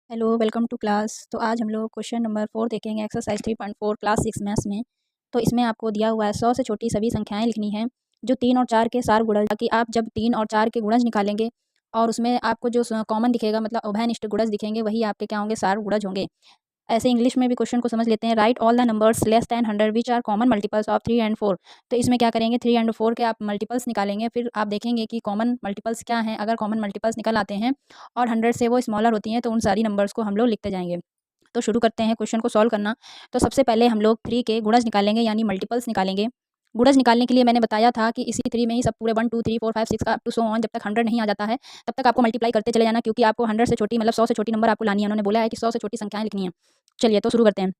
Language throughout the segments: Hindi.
Hello, welcome to class. तो आज हम लोग क्वेश्चन नंबर 4 देखेंगे, एक्सरसाइज 3.4 क्लास 6 मैथ्स में। तो इसमें आपको दिया हुआ है 100 से छोटी सभी संख्याएं लिखनी हैं जो 3 और 4 के सार गुणज, ताकि आप जब 3 और 4 के गुणज निकालेंगे और उसमें आपको जो कॉमन दिखेगा, मतलब उभयनिष्ठ गुणज दिखेंगे, वही आपके क्या होंगे, सार गुणज होंगे। ऐसे इंग्लिश में भी क्वेश्चन को समझ लेते हैं। Right all the numbers less than 100 which are common multiples of 3 and 4। तो इसमें क्या करेंगे, 3 एंड 4 के आप मल्टीपल्स निकालेंगे, फिर आप देखेंगे कि कॉमन मल्टीपल्स क्या हैं। अगर कॉमन मल्टीपल्स निकल आते हैं और 100 से वो स्मॉलर होती हैं, तो उन सारी नंबर्स को हम लोग लिखते जाएंगे। तो शुरू करते हैं क्वेश्चन को सॉल्व करना। तो सबसे पहले हम लोग 3 के गुणज निकालेंगे, यानी मल्टीपल्स निकालेंगे। गुणज निकालने के लिए मैंने बताया था कि इसी 3 में ही सब पूरे 1 2 3 4 5 6 का अप टू सो ऑन, जब तक 100 नहीं आ जाता है तब तक आपको मल्टीप्लाई करते चले जाना, क्योंकि आपको 100 से छोटी, मतलब 100 से छोटी नंबर आपको लानी है। उन्होंने बोला है कि 100 से छोटी संख्याएं लिखनी है। चलिए तो शुरू करते हैं।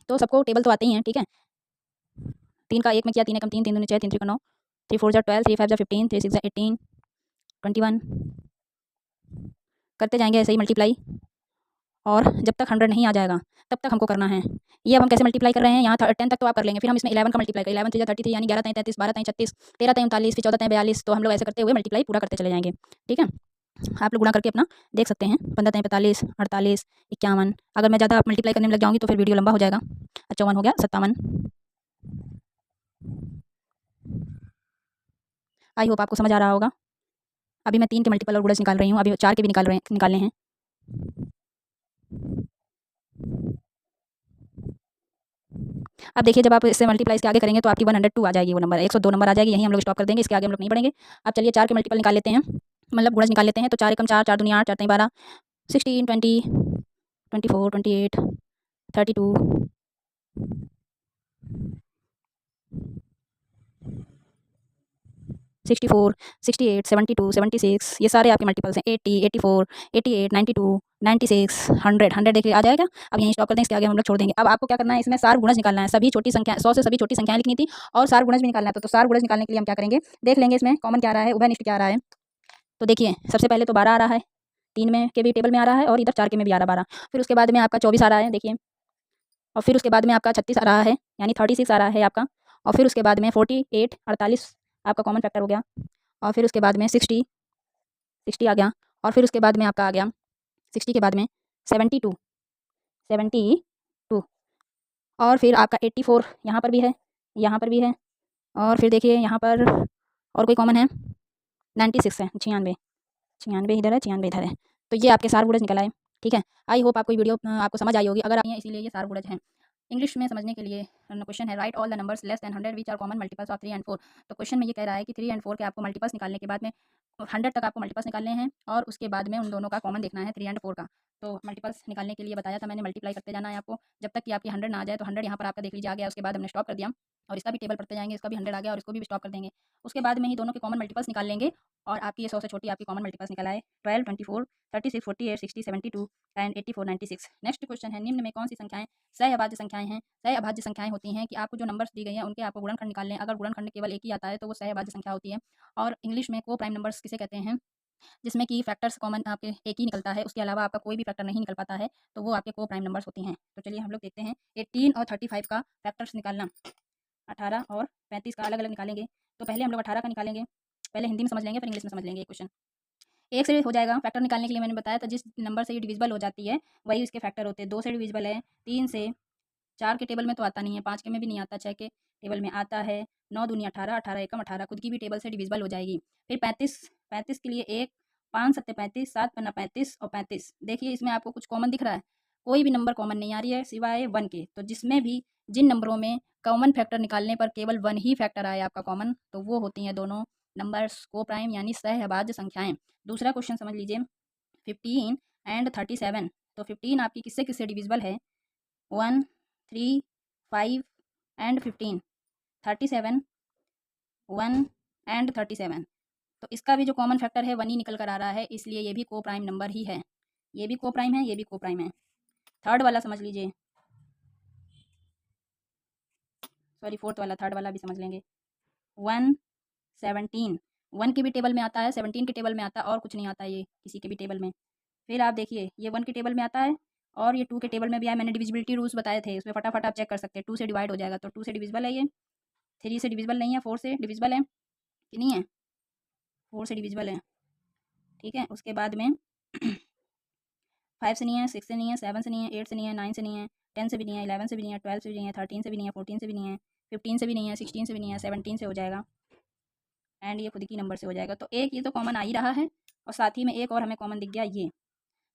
तो सबको टेबल तो आते ही हैं, ठीक है। 3 का 1 में किया, 3 एकम 3, 3 दूनी 6, 3 3 9, 3 4 12, 3 5 15, 3 6 18, 21। करते जाएंगे ऐसे ही मल्टीप्लाई, और जब तक 100 नहीं आ जाएगा तब तक हमको करना है। ये अब हम कैसे मल्टीप्लाई कर रहे हैं, यहाँ 10 तक तो आप कर लेंगे, फिर हम इसमें 11 का मल्टीप्लाई करें। 11 3 33, यानी 11 3 33, 12 3 36, 13 3 39, फिर 14 3 42। तो हम लोग ऐसे करते हुए मल्टीप्लाई पूरा करते चले जाएंगे, ठीक है। आप लोग गुणा करके अपना देख सकते हैं। 15 3 45, 48, 51। अगर मैं ज़्यादा मल्टीप्लाई करने में लग जाऊँगी तो फिर वीडियो लंबा हो जाएगा। 54 हो गया, 57। आई होप आपको समझ आ रहा होगा। अभी मैं 3 के मल्टीपल और गुणज निकाल रही हूँ, अभी 4 के भी निकालने हैं। अब देखिए, जब आप इससे मल्टीप्लाई इसके आगे करेंगे तो आपकी 102 आ जाएगी, वो नंबर 102 नंबर आ जाएगी। यहीं हम लोग स्टॉप कर देंगे, इसके आगे हम लोग नहीं बढ़ेंगे। अब चलिए 4 के मल्टीपल निकाल लेते हैं, मतलब गुणज निकाल लेते हैं। तो 4 एकम 4, 4 दूनी 8, 4 तीन 12, 16, 20, 24, 28, 32, 64, 68, 72, 76। ये सारे आपके मल्टीपल्स हैं। 80, 84, 88, 92, 96, 100। 100 देखिए आ जाएगा। अब यहीं स्टॉप कर देंगे, इसके आगे हम लोग छोड़ देंगे। अब आपको क्या करना है, इसमें सार गुणज निकालना है। सभी छोटी संख्या, 100 से सभी छोटी संख्याएं लिखनी थी और सार गुणज भी निकालना है। तो सार गुणज निकालने के लिए हम क्या करेंगे, देख लेंगे इसमें कॉमन क्या आ रहा है, उभयनिष्ठ क्या आ रहा है। तो देखिए, सबसे पहले तो 12 आ रहा है, 3 में के भी टेबल में आ रहा है, और इधर 4 के में भी आ रहा है 12। फिर उसके बाद में आपका 24 आ रहा है, देखिए। और फिर उसके बाद में आपका 36 आ रहा है, यानी 36 आ रहा है आपका। और फिर उसके बाद में 48, 48 आपका कॉमन फैक्टर हो गया। और फिर उसके बाद में 60, 60 आ गया। और फिर उसके बाद में आपका आ गया 60 के बाद में 72, 72। और फिर आपका 84 यहाँ पर भी है, यहाँ पर भी है। और फिर देखिए यहाँ पर और कोई कॉमन है, 96 है, 96, 96 इधर है, 96 इधर है। तो ये आपके सार गुणज निकल आए, ठीक है। आई होप आपको वीडियो आपको समझ आई होगी। अगर आप, इसीलिए ये सार गुणज हैं। इंग्लिश में समझने के लिए क्वेश्चन है, right all the numbers less than 100 which are common multiples of 3 and 4। तो क्वेश्चन में ये कह रहा है कि 3 एंड 4 के आपको मल्टीपल्स निकालने के बाद में 100 तक आपको मल्टीपल्स निकालने हैं, और उसके बाद में उन दोनों का कॉमन देखना है, 3 एंड 4 का। तो मल्टीपल्स निकालने के लिए बताया था मैंने, मल्टीप्लाई करते जाना है आपको जब तक कि आपकी 100 ना आ जाए। तो 100 यहाँ पर आपका देख लीजिए आ गया, उसके बाद हमने स्टॉप कर दिया, और इसका भी टेबल पढ़ते जाएंगे। इसका भी 100 आ गया और इसको भी स्टॉप कर देंगे। उसके बाद में ही दोनों के कॉमन मल्टीपल्स निकाल लेंगे, और आपकी ये 100 से छोटी आपकी कॉमन मल्टीपल्स निकल आए, 12, 24, 36, 48, 60, 72 एंड 84, 96। नेक्स्ट क्वेश्चन है, निम्न में कौन सी संख्याएं सहअभाज्य संख्याएं हैं। सहअभाज्य संख्याएं होती हैं कि आपको जो नंबर्स दी गई हैं उनके आपको गुणनखंड निकालने हैं। अगर गुणनखंड केवल एक ही आता है तो वो सहअभाज्य संख्या होती है। और इंग्लिश में को प्राइम नंबर्स किसे कहते हैं, जिसमें कि फैक्टर्स कॉमन आपके एक ही निकलता है, उसके अलावा आपका कोई भी फैक्टर नहीं निकल पाता है, तो वो आपके को प्राइम नंबर्स होती हैं। तो चलिए हम लोग देखते हैं 18 और 35 का फैक्टर्स निकालना। 18 और 35 का अलग अलग निकालेंगे। तो पहले हम लोग 18 का निकालेंगे, पहले हिंदी में समझ लेंगे फिर इंग्लिश में समझ लेंगे ये क्वेश्चन। एक से हो जाएगा। फैक्टर निकालने के लिए मैंने बताया था, जिस नंबर से ये डिविजिबल हो जाती है वही उसके फैक्टर होते हैं। 2 से डिविजिबल है, 3 से, 4 के टेबल में तो आता नहीं है, 5 के में भी नहीं आता, 6 के टेबल में आता है, 9 दूनी 18, 18 एकम 18 खुद की भी टेबल से डिविजिबल हो जाएगी। फिर 35, 35 के लिए 1, 5 सत्ते 35, 7 पन्ना 35 और 35। देखिए इसमें आपको कुछ कॉमन दिख रहा है, कोई भी नंबर कॉमन नहीं आ रही है सिवाय 1 के। तो जिसमें भी, जिन नंबरों में कॉमन फैक्टर निकालने पर केवल 1 ही फैक्टर आए आपका कॉमन, तो वो होती हैं दोनों नंबर्स को प्राइम, यानी सहअभाज्य संख्याएं। दूसरा क्वेश्चन समझ लीजिए, 15 एंड 37। तो 15 आपकी किससे किससे डिविजिबल है, 1, 3, 5 एंड 15। 37, 1 एंड 37। तो इसका भी जो कॉमन फैक्टर है 1 ही निकल कर आ रहा है, इसलिए ये भी को प्राइम नंबर ही है। ये भी को प्राइम है, ये भी को प्राइम है। थर्ड वाला समझ लीजिए, सॉरी फोर्थ वाला, थर्ड वाला भी समझ लेंगे। 1, 17, 1 के भी टेबल में आता है, 17 के टेबल में आता है, और कुछ नहीं आता ये किसी के भी टेबल में। फिर आप देखिए ये 1 के टेबल में आता है, और ये 2 के टेबल में भी आया। मैंने डिविजिबिलिटी रूल्स बताए थे, उसमें फटाफट आप चेक कर सकते हैं। 2 से डिवाइड हो जाएगा, तो 2 से डिविजिबल है ये। 3 से डिविजिबल नहीं है, 4 से डिविजिबल है कि नहीं है, 4 से डिविजिबल है, ठीक है। उसके बाद में 5 से नहीं है, 6 से नहीं है, 7 से नहीं है, 8 से नहीं है, 9 से नहीं है, 10 से भी नहीं है, 11 से भी नहीं है, 12 से भी नहीं है, 13 से भी नहीं है, 14 से भी नहीं है, 15 से भी नहीं है, 16 से भी नहीं है, 17 से हो जाएगा एंड ये खुद की नंबर से हो जाएगा। तो एक ये तो कॉमन आ ही रहा है और साथ ही में एक और हमें कॉमन दिख गया ये।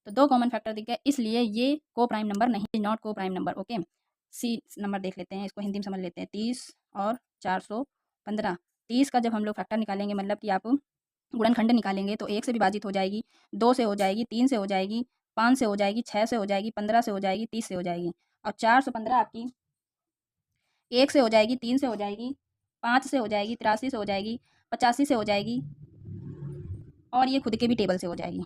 तो 2 कॉमन फैक्टर दिख गया, इसलिए ये को प्राइम नंबर नहीं, not coprime number. Okay, see number देख लेते हैं, इसको हिंदी में समझ लेते हैं। 30 और 415। 30 का जब हम लोग फैक्टर निकालेंगे, मतलब कि आप गुणनखंड निकालेंगे, तो 1 से विभाजित हो जाएगी, 2 से हो जाएगी, 3 से हो जाएगी, 5 से हो जाएगी, 6 से हो जाएगी, 15 से हो जाएगी, 30 से हो जाएगी। और 415 आपकी 1 से हो जाएगी, 3 से हो जाएगी, 5 से हो जाएगी, 83 से हो जाएगी, 85 से हो जाएगी और ये खुद के भी टेबल से हो जाएगी।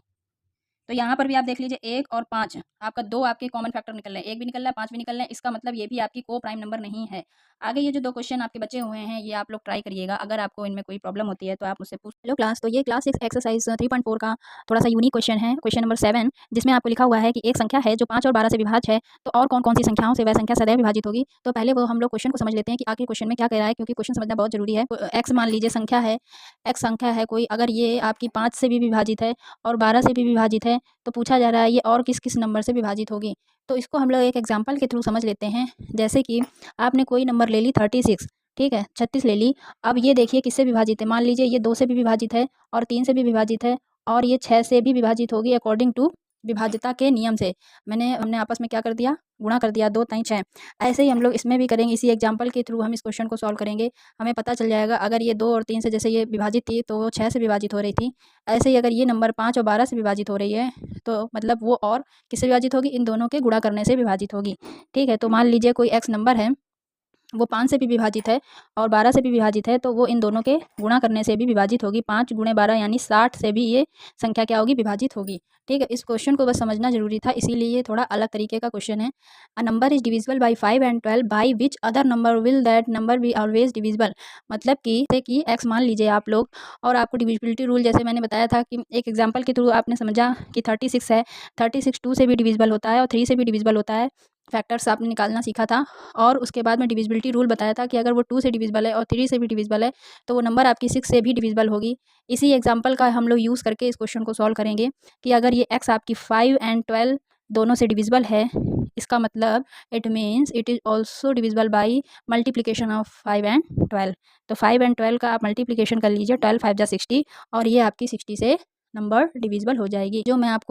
तो यहाँ पर भी आप देख लीजिए 1 और 5 आपका 2 आपके कॉमन फैक्टर निकल रहे हैं, 1 भी निकल रहा है, 5 भी निकल रहे हैं। इसका मतलब ये भी आपकी को प्राइम नंबर नहीं है। आगे ये जो 2 क्वेश्चन आपके बचे हुए हैं, ये आप लोग ट्राई करिएगा। अगर आपको इनमें कोई प्रॉब्लम होती है तो आप मुझसे पूछ लो। क्लास, तो ये क्लास 6 एक्सरसाइज 3.4 का थोड़ा सा यूनिक क्वेश्चन है, क्वेश्चन नंबर 7, जिसमें आपको लिखा हुआ है कि एक संख्या है जो 5 और 12 से विभाज्य है, तो और कौन कौन सी संख्याओं से वह संख्या सदैव विभाजित होगी। तो पहले वो हम लोग क्वेश्चन को समझ लेते हैं कि आखिर क्वेश्चन में क्या कह रहा है, क्योंकि क्वेश्चन समझना बहुत जरूरी है। एक्स मान लीजिए संख्या है, एक्स संख्या है कोई, अगर ये आपकी 5 से भी विभाजित है और 12 से भी विभाजित है, तो पूछा जा रहा है ये और किस किस नंबर से विभाजित होगी। तो इसको हम लोग एक एग्जांपल के थ्रू समझ लेते हैं। जैसे कि आपने कोई नंबर ले ली 36, ठीक है, 36 ले ली। अब ये देखिए किससे विभाजित है, मान लीजिए ये 2 से भी विभाजित है और 3 से भी विभाजित है और ये 6 से भी विभाजित होगी अकॉर्डिंग टू विभाज्यता के नियम से। हमने आपस में क्या कर दिया, गुणा कर दिया, 2 ताई 6। ऐसे ही हम लोग इसमें भी करेंगे, इसी एग्जाम्पल के थ्रू हम इस क्वेश्चन को सॉल्व करेंगे। हमें पता चल जाएगा अगर ये 2 और 3 से जैसे ये विभाजित थी तो वो 6 से विभाजित हो रही थी, ऐसे ही अगर ये नंबर 5 और 12 से विभाजित हो रही है तो मतलब वो और किससे विभाजित होगी, इन दोनों के गुणा करने से विभाजित होगी। ठीक है, तो मान लीजिए कोई एक्स नंबर है, वो 5 से भी विभाजित है और 12 से भी विभाजित है, तो वो इन दोनों के गुणा करने से भी विभाजित होगी। 5 गुणे 12 यानी 60 से भी ये संख्या क्या होगी, विभाजित होगी। ठीक है, इस क्वेश्चन को बस समझना जरूरी था, इसीलिए ये थोड़ा अलग तरीके का क्वेश्चन है। A number is divisible by 5 and 12, by which other number will that number be always divisible. मतलब कि जैसे कि एक्स मान लीजिए आप लोग, और आपको डिविजिबिलिटी रूल जैसे मैंने बताया था कि एक एग्जाम्पल के थ्रू आपने समझा कि 36 है, 36 2 से भी डिविजिबल होता है और 3 से भी डिविजिबल होता है। फैक्टर्स आपने निकालना सीखा था और उसके बाद में डिविजिबिलिटी रूल बताया था कि अगर वो 2 से डिविजिबल है और 3 से भी डिविजिबल है, तो वो नंबर आपकी 6 से भी डिविजिबल होगी। इसी एग्जांपल का हम लोग यूज़ करके इस क्वेश्चन को सॉल्व करेंगे कि अगर ये x आपकी 5 एंड 12 दोनों से डिविजिबल है, इसका मतलब it means it is also divisible by multiplication of 5 and 12। तो 5 एंड 12 का आप मल्टीप्लिकेशन कर लीजिए, 12 5 जा 60 और ये आपकी 60 से नंबर डिविजिबल हो जाएगी। जो मैं आपको